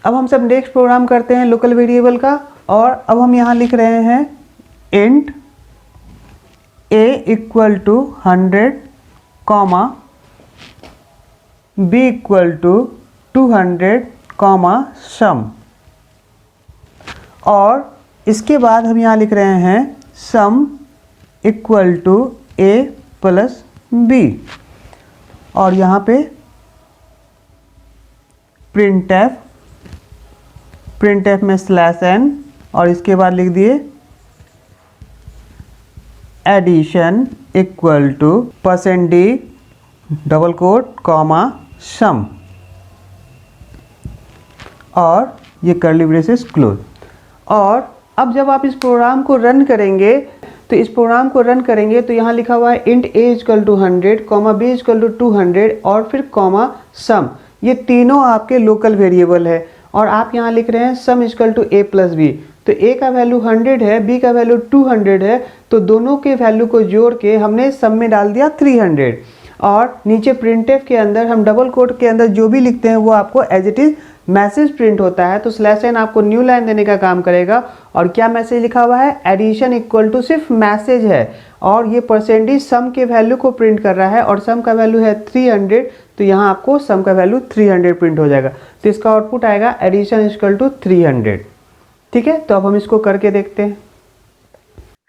अब हम सब नेक्स्ट प्रोग्राम करते हैं लोकल वेरिएबल का, और अब हम यहाँ लिख रहे हैं int a equal to 100 comma b equal to 200 comma sum, और इसके बाद हम यहाँ लिख रहे हैं sum equal to a plus b, और यहाँ पे प्रिंटफ में /n, और इसके बाद लिख दिए addition equal to %d double quote comma sum, और ये कर्ली ब्रेसेस क्लोज। और अब जब आप इस प्रोग्राम को रन करेंगे तो यहाँ लिखा हुआ है int a equal to 100 comma b equal to 200 और फिर कॉमा सम, ये तीनों आपके लोकल वेरिएबल है, और आप यहाँ लिख रहे हैं sum equal to a plus b। तो a का वैल्यू 100 है, b का वैल्यू 200 है, तो दोनों के वैल्यू को जोड़ के हमने सम में डाल दिया 300, और नीचे प्रिंटफ के अंदर हम डबल कोट के अंदर जो भी लिखते हैं वो आपको as it is message print होता है। तो /n आपको न्यू लाइन देने का काम करेगा, और क्या मैसेज लिखा हुआ है, एडिशन इक्वल टू सिर्फ मैसेज है, और ये % सम के वैल्यू को प्रिंट कर रहा है, और सम का वैल्यू है 300, तो यहाँ आपको सम का वैल्यू 300 प्रिंट हो जाएगा। तो इसका आउटपुट आएगा एडिशन इक्वल टू 300। ठीक है, तो अब हम इसको करके देखते हैं।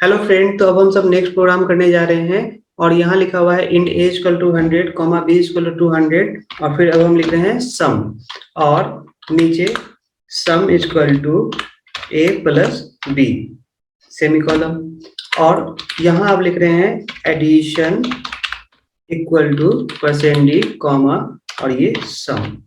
हेलो फ्रेंड, तो अब हम सब नेक्स्ट प्रोग्राम करने जा रहे हैं, और यहाँ लिखा हुआ है int a equal to 100 comma b equal to 200, और फिर अब हम लिख रहे हैं सम, और नीचे sum equal to a plus b semicolon, और यहाँ आप लिख रहे हैं addition equal to %d comma और ये सम।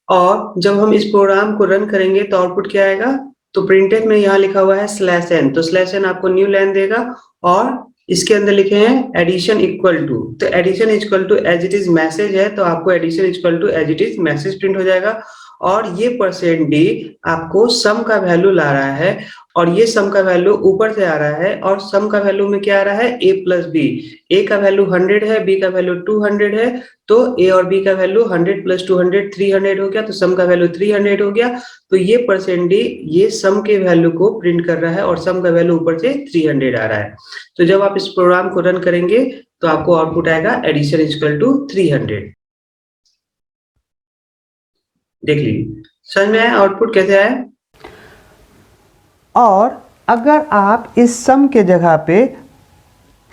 और जब हम इस प्रोग्राम को रन करेंगे तो आउटपुट क्या आएगा, तो प्रिंटफ में यहाँ लिखा हुआ है /n, तो /n आपको न्यू लाइन देगा, और इसके अंदर लिखे हैं एडिशन इक्वल टू, तो addition equal to as it is message है, तो आपको addition equal to as it is message print हो जाएगा, और ये %d आपको सम का वैल्यू ला रहा है, और ये सम का वैल्यू ऊपर से आ रहा है, और सम का वैल्यू में क्या आ रहा है, a प्लस b, a का वैल्यू 100 है, b का वैल्यू 200 है, तो a और b का वैल्यू 100 प्लस 200 300 हो गया, तो सम का वैल्यू 300 हो गया, तो ये %d ये सम के वैल्यू को प्रिंट कर रहा है, और सम का वैल्यू ऊपर से 300 आ रहा है। तो जब आप इस प्रोग्राम को रन करेंगे तो आपको आउटपुट आएगा एडिशन इक्वल टू 300। देख लीजिए, समझ में आया आउटपुट कैसे आया। और अगर आप इस सम के जगह पे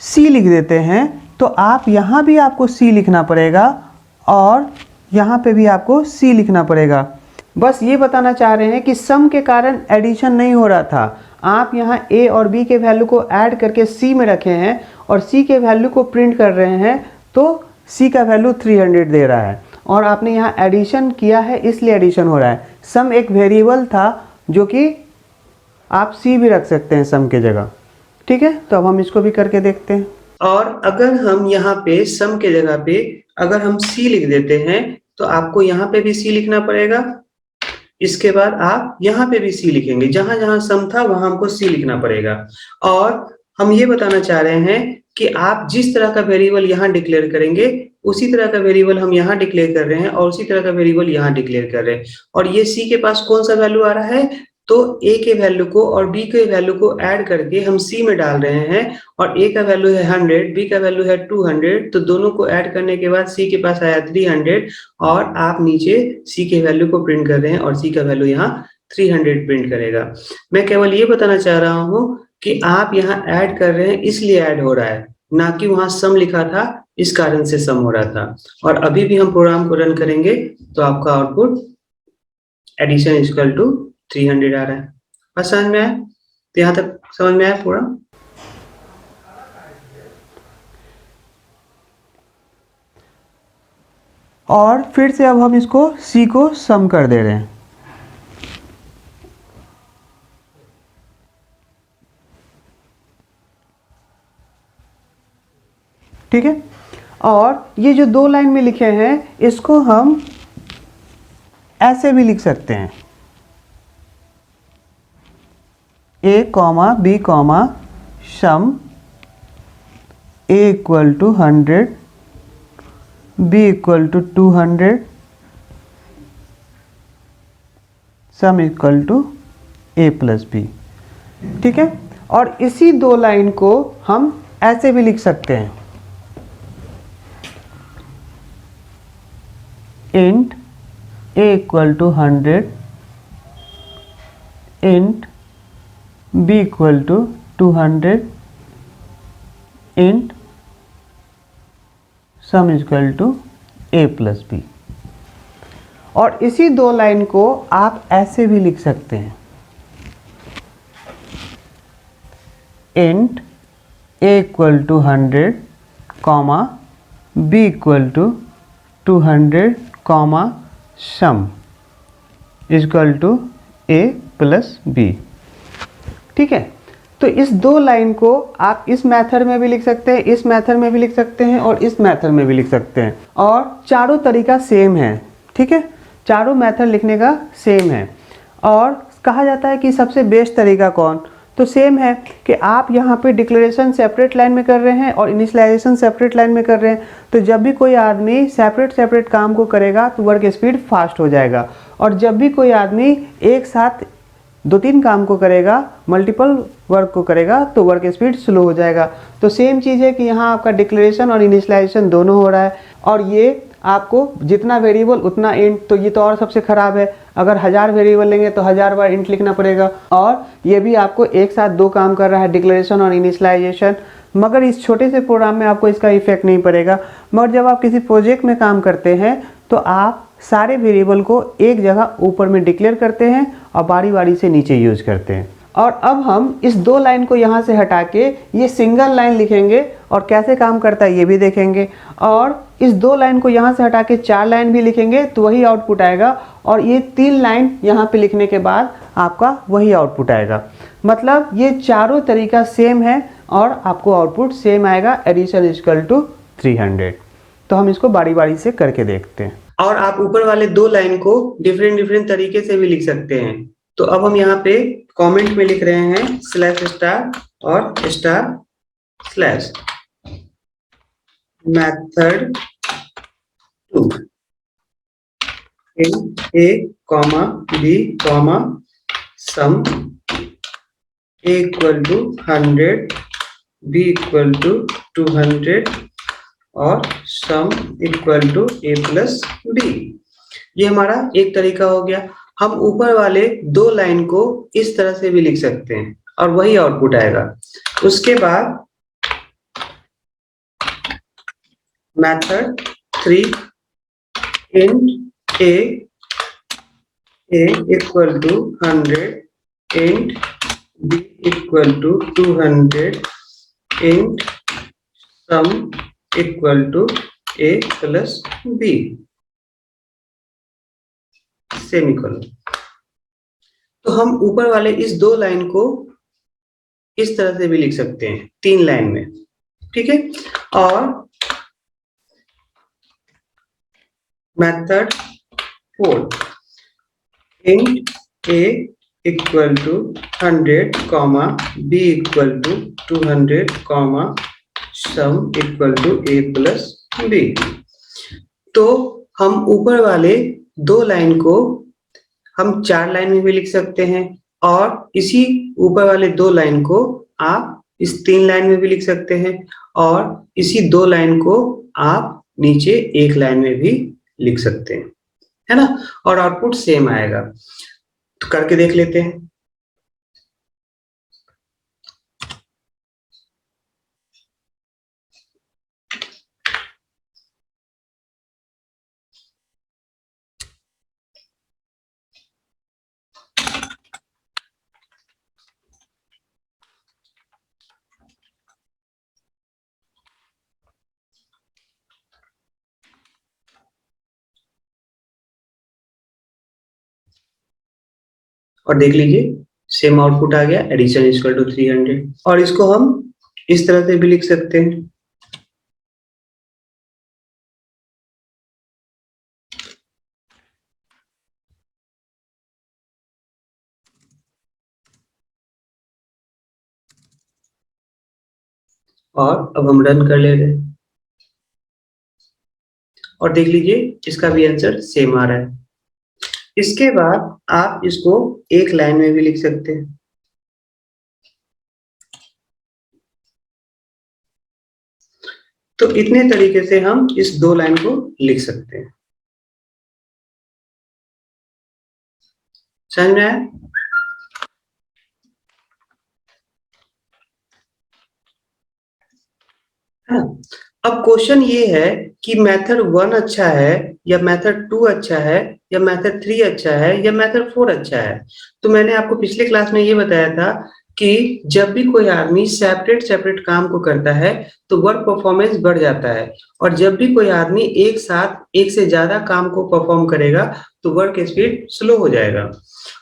c लिख देते हैं तो आप यहाँ भी आपको c लिखना पड़ेगा, और यहाँ पे भी आपको c लिखना पड़ेगा। बस ये बताना चाह रहे हैं कि सम के कारण एडिशन नहीं हो रहा था, आप यहाँ a और b के वैल्यू को ऐड करके c में रखे हैं, और c के वैल्यू को प्रिंट कर रहे हैं, तो c का वैल्यू 300 दे रहा है, और आपने यहाँ एडिशन किया है इसलिए एडिशन हो रहा है। सम एक वेरिएबल था जो कि आप c भी रख सकते हैं सम के जगह। ठीक है, तो अब हम इसको भी करके देखते हैं। और अगर हम यहाँ पे सम के जगह पे अगर हम c लिख देते हैं तो आपको यहाँ पे भी c लिखना पड़ेगा, इसके बाद आप यहाँ पे भी c लिखेंगे, जहां जहां सम था वहां हमको c लिखना पड़ेगा। और हम ये बताना चाह रहे हैं कि आप जिस तरह का वेरिएबल यहाँ डिक्लेयर करेंगे उसी तरह का वेरिएबल हम यहाँ डिक्लेयर कर रहे हैं, और उसी तरह का वेरिएबल यहाँ डिक्लेयर कर रहे हैं। और ये c के पास कौन सा वैल्यू आ रहा है, तो a के वैल्यू को और b के वैल्यू को ऐड करके हम c में डाल रहे हैं, और a का वैल्यू है 100, b का वैल्यू है 200, तो दोनों को ऐड करने के बाद c के पास आया 300, और आप नीचे c के वैल्यू को प्रिंट कर रहे हैं, और c का वैल्यू यहाँ 300 प्रिंट करेगा। मैं केवल ये बताना चाह रहा हूँ कि आप यहाँ ऐड कर रहे हैं इसलिए ऐड हो रहा है, ना कि वहां सम लिखा था इस कारण से सम हो रहा था। और अभी भी हम प्रोग्राम को रन करेंगे तो आपका आउटपुट एडिशन इक्वल टू 300 आ रहा है। बस समझ में आया, तो यहाँ तक समझ में आया पूरा। और फिर से अब हम इसको c को सम कर दे रहे हैं। ठीक है, और ये जो दो लाइन में लिखे हैं इसको हम ऐसे भी लिख सकते हैं, a comma b comma sum a equal to 100 b equal to 200, sum equal to a plus B. ठीक है, और इसी दो लाइन को हम ऐसे भी लिख सकते हैं, int a equal to 100, int b equal to 200, int sum equal to a plus B. और इसी दो लाइन को आप ऐसे भी लिख सकते हैं, int a equal to 100, comma b equal to 200, comma sum equal to a plus B. ठीक है, तो इस दो लाइन को आप इस मेथड में भी लिख सकते हैं, इस मेथड में भी लिख सकते हैं और इस मेथड में भी लिख सकते हैं, और चारों तरीका सेम है। ठीक है, चारों मेथड लिखने का सेम है। और कहा जाता है कि सबसे बेस्ट तरीका कौन, तो सेम है कि आप यहाँ पे डिक्लेरेशन सेपरेट लाइन में कर रहे हैं और इनिशियलाइजेशन सेपरेट लाइन में कर रहे हैं, तो जब भी कोई आदमी सेपरेट सेपरेट काम को करेगा तो वर्क स्पीड फास्ट हो जाएगा, और जब भी कोई आदमी एक साथ दो तीन काम को करेगा, मल्टीपल वर्क को करेगा, तो वर्क स्पीड स्लो हो जाएगा। तो सेम चीज़ है कि यहाँ आपका डिक्लेरेशन और इनिशियलाइजेशन दोनों हो रहा है, और ये आपको जितना वेरिएबल उतना इंट, तो ये तो और सबसे ख़राब है। अगर 1000 वेरिएबल लेंगे तो 1000 बार इंट लिखना पड़ेगा, और ये भी आपको एक साथ दो काम कर रहा है, डिक्लेरेशन और इनिशियलाइजेशन। मगर इस छोटे से प्रोग्राम में आपको इसका इफेक्ट नहीं पड़ेगा। मगर जब आप किसी प्रोजेक्ट में काम करते हैं तो आप सारे वेरिएबल को एक जगह ऊपर में डिक्लेयर करते हैं और बारी बारी से नीचे यूज करते हैं। और अब हम इस दो लाइन को यहाँ से हटा के ये सिंगल लाइन लिखेंगे और कैसे काम करता है ये भी देखेंगे, और इस दो लाइन को यहाँ से हटा के 4 लाइन भी लिखेंगे तो वही आउटपुट आएगा, और ये 3 लाइन यहाँ पे लिखने के बाद आपका वही आउटपुट आएगा। मतलब ये चारों तरीका सेम है और आपको आउटपुट सेम आएगा, एडिशन इक्वल टू 300। तो हम इसको बारी बारी से करके देखते हैं। और आप ऊपर वाले दो लाइन को डिफरेंट डिफरेंट तरीके से भी लिख सकते हैं। तो अब हम यहाँ पे कमेंट में लिख रहे हैं स्लैश स्टार और star slash method two in a comma b comma sum a equal to 100, b equal to 200 और sum equal to a plus B. ये हमारा एक तरीका हो गया। हम ऊपर वाले दो लाइन को इस तरह से भी लिख सकते हैं और वही आउटपुट आएगा। उसके बाद method 3 int a equal to 100, int b equal to 200, int sum equal to a plus b semicolon. तो हम ऊपर वाले इस दो लाइन को इस तरह से भी लिख सकते हैं 3 लाइन में। ठीक है, और method 4 int a equal to 100 comma b equal to 200 comma sum equal to a plus b। तो हम ऊपर वाले दो लाइन को हम 4 लाइन में भी लिख सकते हैं, और इसी ऊपर वाले दो लाइन को आप इस 3 लाइन में भी लिख सकते हैं, और इसी दो लाइन को आप नीचे एक लाइन में भी लिख सकते हैं, है ना, और आउटपुट सेम आएगा। तो करके देख लेते हैं। और देख लीजिए सेम आउटपुट आ गया, एडिशन इक्वल टू 300। और इसको हम इस तरह से भी लिख सकते हैं, और अब हम रन कर ले रहे हैं। और देख लीजिए इसका भी आंसर सेम आ रहा है। इसके बाद आप इसको एक लाइन में भी लिख सकते हैं। तो इतने तरीके से हम इस 2 लाइन को लिख सकते हैं। समझ में आया? हाँ। अब क्वेश्चन ये है कि मेथड 1 अच्छा है या मेथड 2 अच्छा है या मेथड 3 अच्छा है या मेथड 4 अच्छा है। तो मैंने आपको पिछले क्लास में ये बताया था कि जब भी कोई आदमी सेपरेट सेपरेट काम को करता है तो वर्क परफॉर्मेंस बढ़ जाता है, और जब भी कोई आदमी एक साथ एक से ज्यादा काम को परफॉर्म करेगा तो वर्क स्पीड स्लो हो जाएगा।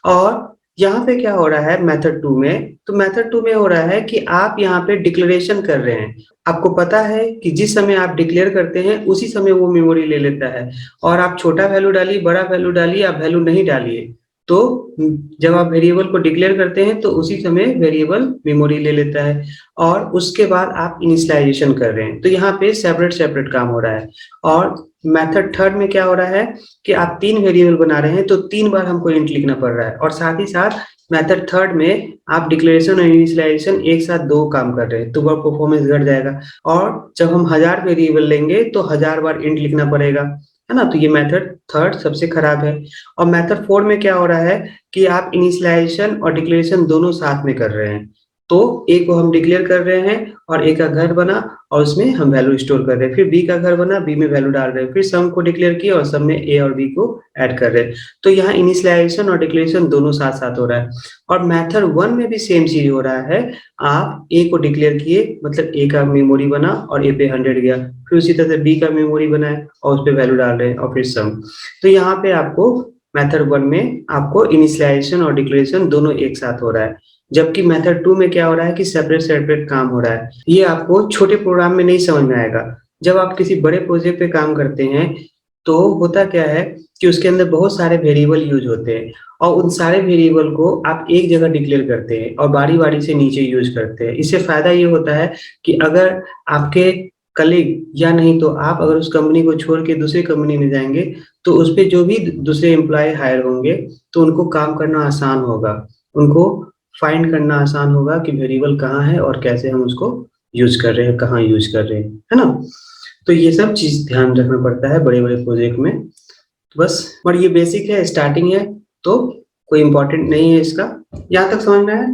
और यहाँ पे क्या हो रहा है मेथड 2 में, तो मेथड 2 में हो रहा है कि आप यहाँ पे डिक्लेरेशन कर रहे हैं। आपको पता है कि जिस समय आप डिक्लेयर करते हैं उसी समय वो मेमोरी ले लेता है, और आप छोटा वैल्यू डालिए, बड़ा वैल्यू डालिए, आप वैल्यू नहीं डालिए, तो जब आप वेरिएबल को डिक्लेयर करते हैं तो उसी समय वेरिएबल मेमोरी ले लेता है, और उसके बाद आप इनिशियलाइजेशन कर रहे हैं। तो यहाँ पे सेपरेट सेपरेट काम हो रहा है। और मेथड थर्ड में क्या हो रहा है कि आप 3 वेरिएबल बना रहे हैं तो 3 बार हमको इंट लिखना पड़ रहा है, और साथ ही साथ मेथड थर्ड में आप डिक्लेरेशन और इनिशियलाइजेशन एक साथ 2 काम कर रहे हैं, तो वर्क परफॉर्मेंस घट जाएगा। और जब हम 1000 वेरिएबल लेंगे तो 1000 बार इंट लिखना पड़ेगा, है ना? तो ये मेथड थर्ड सबसे खराब है। और मेथड 4 में क्या हो रहा है कि आप इनिशियलाइजेशन और डिक्लेरेशन दोनों साथ में कर रहे हैं। तो ए को हम डिक्लेयर कर रहे हैं और ए का घर बना और उसमें हम वैल्यू स्टोर कर रहे हैं, फिर बी का घर बना, बी में वैल्यू डाल रहे हैं, फिर सम को डिक्लेयर किया और सम में ए और बी को ऐड कर रहे हैं। तो यहाँ इनिशियलाइजेशन और डिक्लेरेशन दोनों साथ साथ हो रहा है। और मेथड 1 में भी सेम चीज हो रहा है। आप ए को डिक्लेयर किए, मतलब ए का मेमोरी बना और ए पे 100 गया, फिर उसी तरह से बी का मेमोरी बनाए और उस पर वैल्यू डाल रहे हैं और फिर सम। तो यहाँ पे आपको मेथड 1 में आपको इनिशियलाइजेशन और डिक्लेरेशन दोनों एक साथ हो रहा है, जबकि मेथड 2 में क्या हो रहा है कि सेपरेट सेपरेट काम हो रहा है। ये आपको छोटे प्रोग्राम में नहीं समझ में आएगा। जब आप किसी बड़े प्रोजेक्ट पे काम करते हैं तो होता क्या है कि उसके अंदर बहुत सारे वेरिएबल यूज होते हैं, और उन सारे वेरिएबल को आप एक जगह डिक्लेयर करते हैं और बारी बारी से नीचे यूज करते हैं। इससे फायदा ये होता है कि अगर आपके कलीग या नहीं तो आप अगर उस कंपनी को छोड़ के दूसरी कंपनी में जाएंगे तो उस पे जो भी दूसरे एम्प्लॉय हायर होंगे तो उनको काम करना आसान होगा, उनको फाइंड करना आसान होगा कि वेरिएबल कहाँ है और कैसे हम उसको यूज कर रहे हैं, कहाँ यूज कर रहे हैं, है ना? तो ये सब चीज ध्यान रखना पड़ता है बड़े बड़े प्रोजेक्ट में। तो बस, और ये बेसिक है, स्टार्टिंग है, तो कोई इंपॉर्टेंट नहीं है इसका। यहाँ तक समझ में आया?